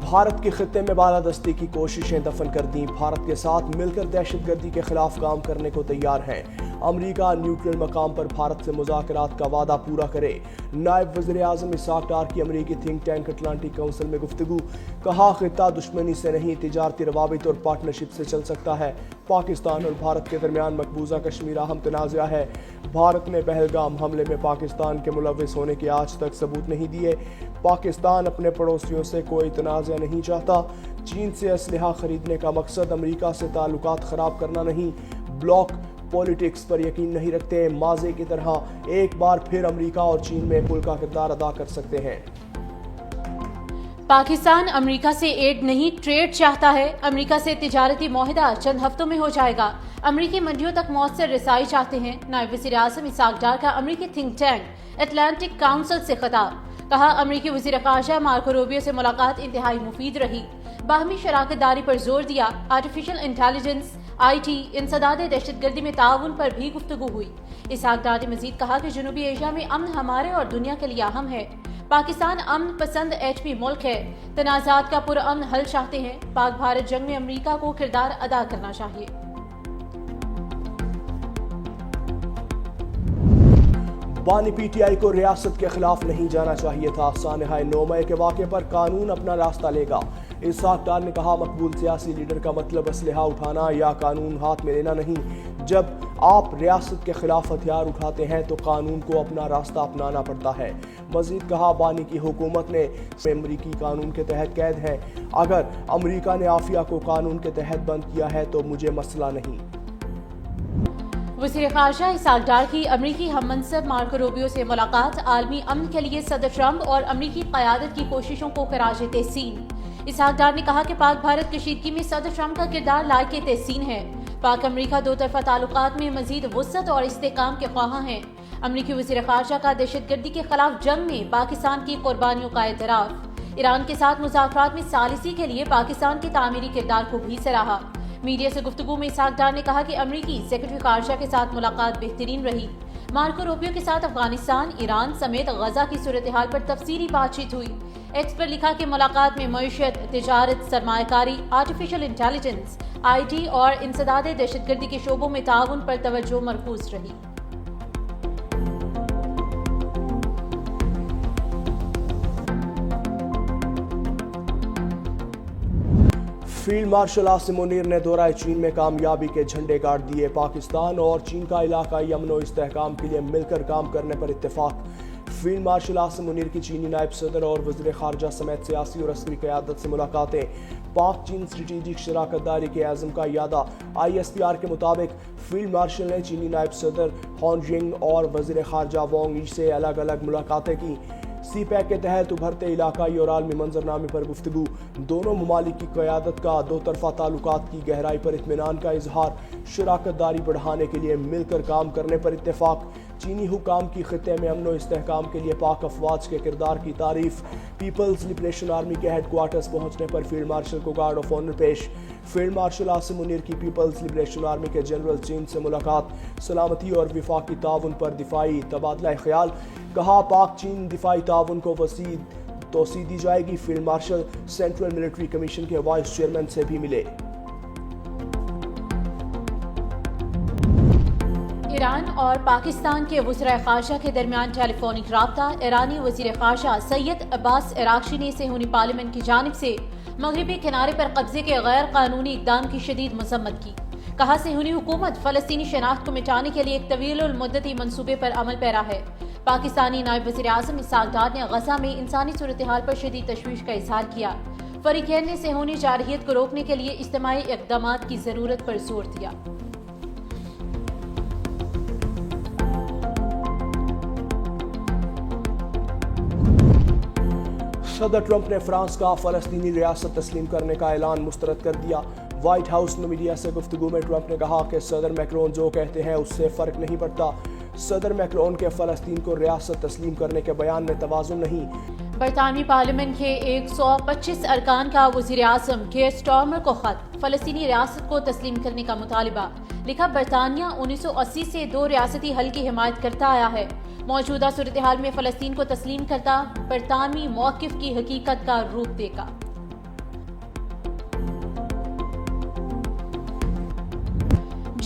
بھارت کے خطے میں بالادستی کی کوششیں دفن کر دیں، بھارت کے ساتھ مل کر دہشت گردی کے خلاف کام کرنے کو تیار ہیں۔ امریکہ نیوٹرل مقام پر بھارت سے مذاکرات کا وعدہ پورا کرے۔ نائب وزیر اعظم اسحاق ڈار کی امریکی تھنک ٹینک اٹلانٹک کونسل میں گفتگو، کہا خطہ دشمنی سے نہیں تجارتی روابط اور پارٹنرشپ سے چل سکتا ہے۔ پاکستان اور بھارت کے درمیان مقبوضہ کشمیر اہم تنازع ہے۔ بھارت نے پہلگام حملے میں پاکستان کے ملوث ہونے کے آج تک ثبوت نہیں دیے۔ پاکستان اپنے پڑوسیوں سے کوئی تنازع نہیں چاہتا۔ چین سے اسلحہ خریدنے کا مقصد امریکہ سے تعلقات خراب کرنا نہیں۔ بلاک پولیٹکس پر یقین نہیں رکھتے، ماضی کی طرح ایک بار پھر امریکہ اور چین میں پل کا کردار ادا کر سکتے ہیں۔ پاکستان امریکہ سے ایڈ نہیں ٹریڈ چاہتا ہے۔ امریکہ سے تجارتی معاہدہ چند ہفتوں میں ہو جائے گا۔ امریکی منڈیوں تک مؤثر رسائی چاہتے ہیں۔ نائب وزیر اعظم اسحاق ڈار کا امریکی تھنک ٹینک اٹلانٹک کونسل سے خطاب، کہا امریکی وزیر خارجہ مارکو روبیو سے ملاقات انتہائی مفید رہی۔ باہمی شراکت داری پر زور دیا۔ آرٹیفیشل انٹیلیجنس، آئی ٹی، انسداد دہشت گردی میں تعاون پر بھی گفتگو ہوئی۔ اسحاق ڈار نے مزید کہا کہ جنوبی ایشیا میں امن ہمارے اور دنیا کے لیے اہم ہے۔ پاکستان امن پسند ایٹمی ملک ہے، تنازعات کا پرامن حل چاہتے ہیں۔ پاک بھارت جنگ میں امریکہ کو کردار ادا کرنا چاہیے۔ بانی پی ٹی آئی کو ریاست کے خلاف نہیں جانا چاہیے تھا، سانحہ 9 مئی کے واقعے پر قانون اپنا راستہ لے گا۔ اسحاق ڈار نے کہا مقبول سیاسی لیڈر کا مطلب اسلحہ اٹھانا یا قانون ہاتھ میں لینا نہیں۔ جب آپ ریاست کے خلاف ہتھیار اٹھاتے ہیں تو قانون کو اپنا راستہ اپنانا پڑتا ہے۔ مزید کہا بانی کی حکومت نے امریکی قانون کے تحت قید ہے۔ اگر امریکہ نے عافیہ کو قانون کے تحت بند کیا ہے تو مجھے مسئلہ نہیں۔ وزیر خارجہ اسحاق ڈار کی امریکی ہم منصب مارکو روبیو سے ملاقات، عالمی امن کے لیے صدر ٹرمپ اور امریکی قیادت کی کوششوں کو خراج تحسین۔ اسحاق ڈار نے کہا کہ پاک بھارت کشیدگی میں صدر ٹرمپ کا کردار لائق تحسین ہے۔ پاک امریکہ دو طرفہ تعلقات میں مزید وسعت اور استحکام کے خواہاں ہیں۔ امریکی وزیر خارجہ کا دہشت گردی کے خلاف جنگ میں پاکستان کی قربانیوں کا اعتراف۔ ایران کے ساتھ مذاکرات میں ثالثی کے لیے پاکستان کے تعمیری کردار کو بھی سراہا۔ میڈیا سے گفتگو میں اسحاق ڈار نے کہا کہ امریکی سیکرٹری خارجہ کے ساتھ ملاقات بہترین رہی۔ مارکو روبیو کے ساتھ افغانستان، ایران سمیت غزہ کی صورتحال پر تفصیلی بات چیت ہوئی۔ ایکس پر لکھا کہ ملاقات میں معیشت، تجارت، سرمایہ کاری، آرٹیفیشل انٹیلیجنس، آئی ٹی اور انسداد دہشت گردی کے شعبوں میں تعاون پر توجہ مرکوز رہی۔ فیلڈ مارشل عاصم منیر نے دورہ چین میں کامیابی کے جھنڈے گاڑ دیے۔ پاکستان اور چین کا علاقائی امن و استحکام کے لیے مل کر کام کرنے پر اتفاق۔ فیلڈ مارشل عاصم منیر کی چینی نائب صدر اور وزیر خارجہ سمیت سیاسی اور عسکری قیادت سے ملاقاتیں۔ پاک چین اسٹریٹجک شراکت داری کے عزم کا اعادہ۔ ISPR کے مطابق فیلڈ مارشل نے چینی نائب صدر ہان ینگ اور وزیر خارجہ وانگ ای سے الگ الگ ملاقاتیں کی۔ سی پیک کے تحت ابھرتے علاقائی اور عالمی منظرنامے پر گفتگو۔ دونوں ممالک کی قیادت کا دو طرفہ تعلقات کی گہرائی پر اطمینان کا اظہار۔ شراکت داری بڑھانے کے لیے مل کر کام کرنے پر اتفاق۔ چینی حکام کی خطے میں امن و استحکام کے لیے پاک افواج کے کردار کی تعریف۔ پیپلز لبریشن آرمی کے ہیڈ کوارٹرز پہنچنے پر فیلڈ مارشل کو گارڈ آف آنر پیش۔ فیلڈ مارشل عاصم منیر کی پیپلز لبریشن آرمی کے جنرل چین سے ملاقات۔ سلامتی اور وفاقی تعاون پر دفاعی تبادلہ خیال، کہا پاک چین دفاعی تعاون کو وسیع توسیع دی جائے گی۔ Field marshal central military commission کے وائس چیئرمین سے بھی ملے۔ ایران اور پاکستان کے وزراء خارجہ کے درمیان ٹیلی فونک رابطہ۔ ایرانی وزیر خارجہ سید عباس عراقچی نے صہیونی پارلیمنٹ کی جانب سے مغربی کنارے پر قبضے کے غیر قانونی اقدام کی شدید مذمت کی۔ کہا صہیونی حکومت فلسطینی شناخت کو مٹانے کے لیے ایک طویل المدتی منصوبے پر عمل پیرا ہے۔ پاکستانی نائب وزیر اعظم اسحاق ڈار نے غزہ میں انسانی صورتحال پر شدید تشویش کا اظہار کیا۔ فریقین نے صہیونی جارحیت کو روکنے کے لیے اجتماعی اقدامات کی ضرورت پر زور دیا۔ صدر ٹرمپ نے فرانس کا فلسطینی ریاست تسلیم کرنے کا اعلان مسترد کر دیا۔ وائٹ ہاؤس میں میڈیا سے گفتگو میں ٹرمپ نے کہا کہ صدر میکرون جو کہتے ہیں اس سے فرق نہیں پڑتا۔ صدر میکرون کے فلسطین کو ریاست تسلیم کرنے کے بیان میں توازن نہیں۔ برطانوی پارلیمنٹ کے 125 ارکان کا وزیر اعظم کیئر سٹارمر کو خط، فلسطینی ریاست کو تسلیم کرنے کا مطالبہ۔ لکھا برطانیہ 1980 سے دو ریاستی حل کی حمایت کرتا آیا ہے۔ موجودہ صورتحال میں فلسطین کو تسلیم کرتا برطانوی موقف کی حقیقت کا روپ دے گا۔